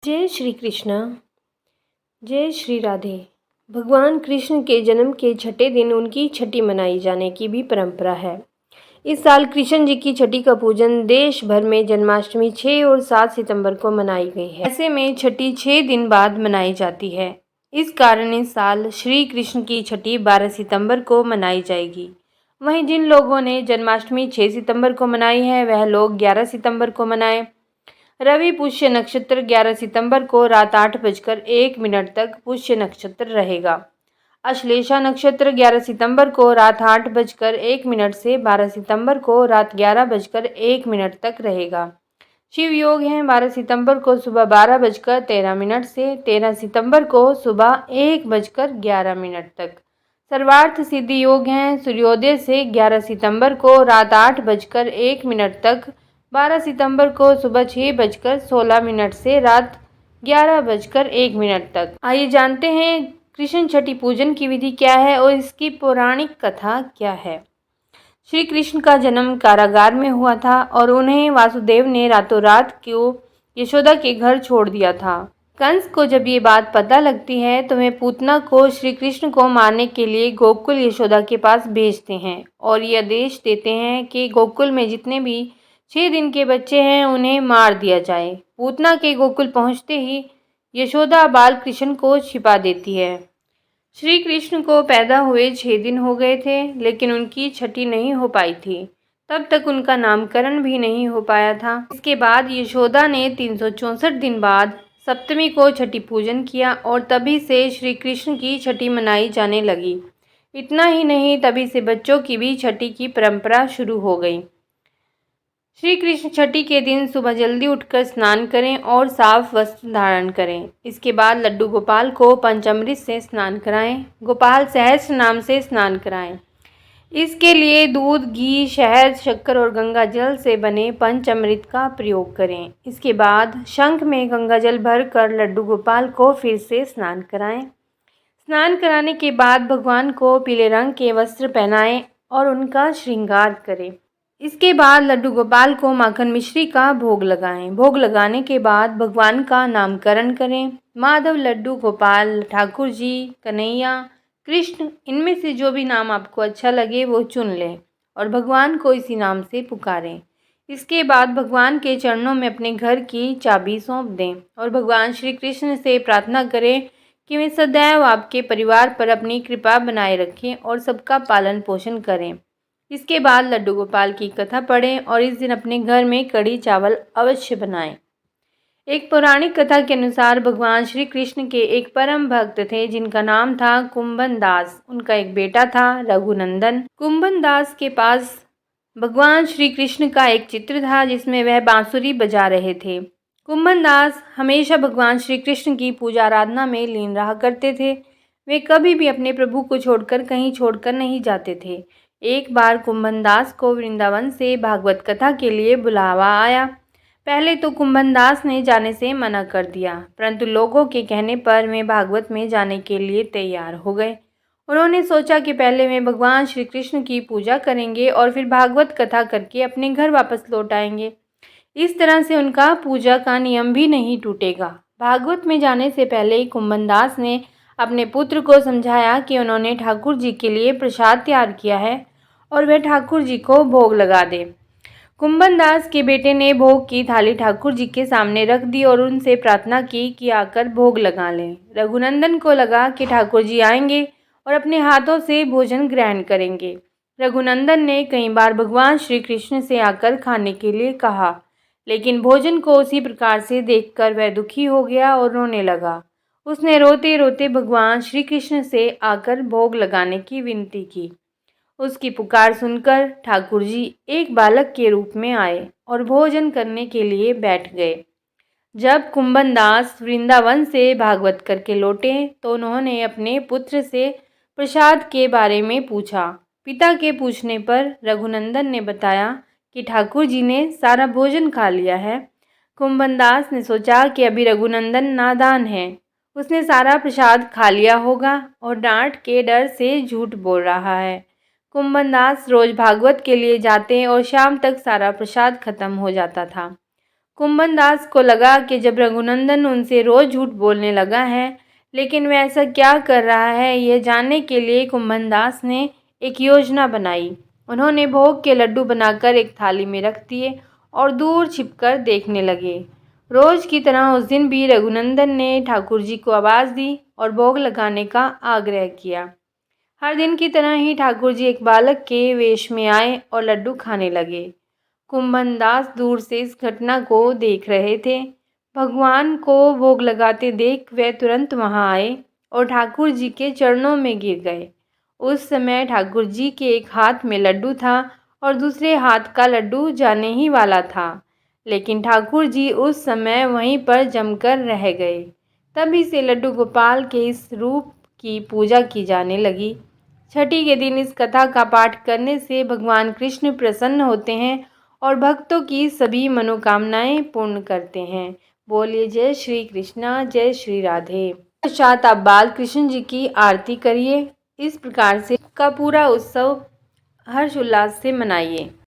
जय श्री कृष्ण। जय श्री राधे। भगवान कृष्ण के जन्म के छठे दिन उनकी छठी मनाई जाने की भी परंपरा है। इस साल कृष्ण जी की छठी का पूजन देश भर में जन्माष्टमी 6 और 7 सितंबर को मनाई गई है। ऐसे में छठी 6 दिन बाद मनाई जाती है। इस कारण इस साल श्री कृष्ण की छठी 12 सितंबर को मनाई जाएगी। वहीं जिन लोगों ने जन्माष्टमी 6 सितंबर को मनाई है वह लोग 11 सितंबर को मनाएं। रवि पुष्य नक्षत्र 11 सितंबर को रात 8:01 तक पुष्य नक्षत्र रहेगा। अश्लेषा नक्षत्र 11 सितंबर को रात 8:01 से 12 सितंबर को रात 11:01 तक रहेगा। शिव योग है 12 सितंबर को सुबह 12:13 से 13 सितंबर को सुबह 1:11 तक। सर्वार्थ सिद्धि योग हैं सूर्योदय से 11 सितंबर को रात 8:01 तक, 12 सितंबर को सुबह 6:16 से रात 11:01 तक। आइए जानते हैं कृष्ण छठी पूजन की विधि क्या है और इसकी पौराणिक कथा क्या है। श्री कृष्ण का जन्म कारागार में हुआ था और उन्हें वासुदेव ने रातों रात क्यों यशोदा के घर छोड़ दिया था। कंस को जब ये बात पता लगती है तो वे पूतना को श्री कृष्ण को मारने के लिए गोकुल यशोदा के पास भेजते हैं और ये आदेश देते हैं कि गोकुल में जितने भी 6 दिन के बच्चे हैं उन्हें मार दिया जाए। पूतना के गोकुल पहुंचते ही यशोदा बाल कृष्ण को छिपा देती है। श्री कृष्ण को पैदा हुए 6 दिन हो गए थे लेकिन उनकी छठी नहीं हो पाई थी। तब तक उनका नामकरण भी नहीं हो पाया था। इसके बाद यशोदा ने 364 दिन बाद सप्तमी को छठी पूजन किया और तभी से श्री कृष्ण की छठी मनाई जाने लगी। इतना ही नहीं, तभी से बच्चों की भी छठी की परंपरा शुरू हो गई। श्री कृष्ण छठी के दिन सुबह जल्दी उठकर स्नान करें और साफ वस्त्र धारण करें। इसके बाद लड्डू गोपाल को पंचामृत से स्नान कराएं। गोपाल सहस्त्र नाम से स्नान कराएं। इसके लिए दूध, घी, शहद, शक्कर और गंगा जल से बने पंचामृत का प्रयोग करें। इसके बाद शंख में गंगा जल भरकर लड्डू गोपाल को फिर से स्नान कराएं। स्नान कराने के बाद भगवान को पीले रंग के वस्त्र पहनाएं और उनका श्रृंगार करें। इसके बाद लड्डू गोपाल को माखन मिश्री का भोग लगाएं। भोग लगाने के बाद भगवान का नामकरण करें। माधव, लड्डू गोपाल, ठाकुर जी, कन्हैया, कृष्ण, इनमें से जो भी नाम आपको अच्छा लगे वो चुन लें और भगवान को इसी नाम से पुकारें। इसके बाद भगवान के चरणों में अपने घर की चाबी सौंप दें और भगवान श्री कृष्ण से प्रार्थना करें कि वे सदैव आपके परिवार पर अपनी कृपा बनाए रखें और सबका पालन पोषण करें। इसके बाद लड्डू गोपाल की कथा पढ़ें और इस दिन अपने घर में कढ़ी चावल अवश्य बनाएं। एक पौराणिक कथा के अनुसार भगवान श्री कृष्ण के एक परम भक्त थे जिनका नाम था कुंभन दास। उनका एक बेटा था रघुनंदन। कुंभन दास के पास भगवान श्री कृष्ण का एक चित्र था जिसमें वह बांसुरी बजा रहे थे। कुंभन दास हमेशा भगवान श्री कृष्ण की पूजा आराधना में लीन रहा करते थे। वे कभी भी अपने प्रभु को छोड़कर कहीं छोड़कर नहीं जाते थे। एक बार कुंभन दास को वृंदावन से भागवत कथा के लिए बुलावा आया। पहले तो कुंभन दास ने जाने से मना कर दिया, परंतु लोगों के कहने पर वे भागवत में जाने के लिए तैयार हो गए। उन्होंने सोचा कि पहले वे भगवान श्री कृष्ण की पूजा करेंगे और फिर भागवत कथा करके अपने घर वापस लौट आएंगे। इस तरह से उनका पूजा का नियम भी नहीं टूटेगा। भागवत में जाने से पहले ही कुंभन दास ने अपने पुत्र को समझाया कि उन्होंने ठाकुर जी के लिए प्रसाद तैयार किया है और वह ठाकुर जी को भोग लगा दे। कुंभन दास के बेटे ने भोग की थाली ठाकुर जी के सामने रख दी और उनसे प्रार्थना की कि आकर भोग लगा लें। रघुनंदन को लगा कि ठाकुर जी आएंगे और अपने हाथों से भोजन ग्रहण करेंगे। रघुनंदन ने कई बार भगवान श्री कृष्ण से आकर खाने के लिए कहा, लेकिन भोजन को उसी प्रकार से देखकर वह दुखी हो गया और रोने लगा। उसने रोते रोते भगवान श्री कृष्ण से आकर भोग लगाने की विनती की। उसकी पुकार सुनकर ठाकुर जी एक बालक के रूप में आए और भोजन करने के लिए बैठ गए। जब कुंभन दास वृंदावन से भागवत करके लौटे तो उन्होंने अपने पुत्र से प्रसाद के बारे में पूछा। पिता के पूछने पर रघुनंदन ने बताया कि ठाकुर जी ने सारा भोजन खा लिया है। कुंभन दास ने सोचा कि अभी रघुनंदन नादान है, उसने सारा प्रसाद खा लिया होगा और डांट के डर से झूठ बोल रहा है। कुंभन दास रोज भागवत के लिए जाते और शाम तक सारा प्रसाद खत्म हो जाता था। कुंभन दास को लगा कि जब रघुनंदन उनसे रोज झूठ बोलने लगा है, लेकिन वह ऐसा क्या कर रहा है, यह जानने के लिए कुंभन दास ने एक योजना बनाई। उन्होंने भोग के लड्डू बनाकर एक थाली में रख दिए और दूर छिपकर देखने लगे। रोज की तरह उस दिन भी रघुनंदन ने ठाकुर जी को आवाज़ दी और भोग लगाने का आग्रह किया। हर दिन की तरह ही ठाकुर जी एक बालक के वेश में आए और लड्डू खाने लगे। कुंभन दास दूर से इस घटना को देख रहे थे। भगवान को भोग लगाते देख वे तुरंत वहां आए और ठाकुर जी के चरणों में गिर गए। उस समय ठाकुर जी के एक हाथ में लड्डू था और दूसरे हाथ का लड्डू जाने ही वाला था, लेकिन ठाकुर जी उस समय वहीं पर जमकर रह गए। तभी से लड्डू गोपाल के इस रूप की पूजा की जाने लगी। छठी के दिन इस कथा का पाठ करने से भगवान कृष्ण प्रसन्न होते हैं और भक्तों की सभी मनोकामनाएं पूर्ण करते हैं। बोलिए जय श्री कृष्णा, जय श्री राधे। पश्चात आप बाल कृष्ण जी की आरती करिए। इस प्रकार से का पूरा उत्सव हर्ष उल्लास से मनाइए।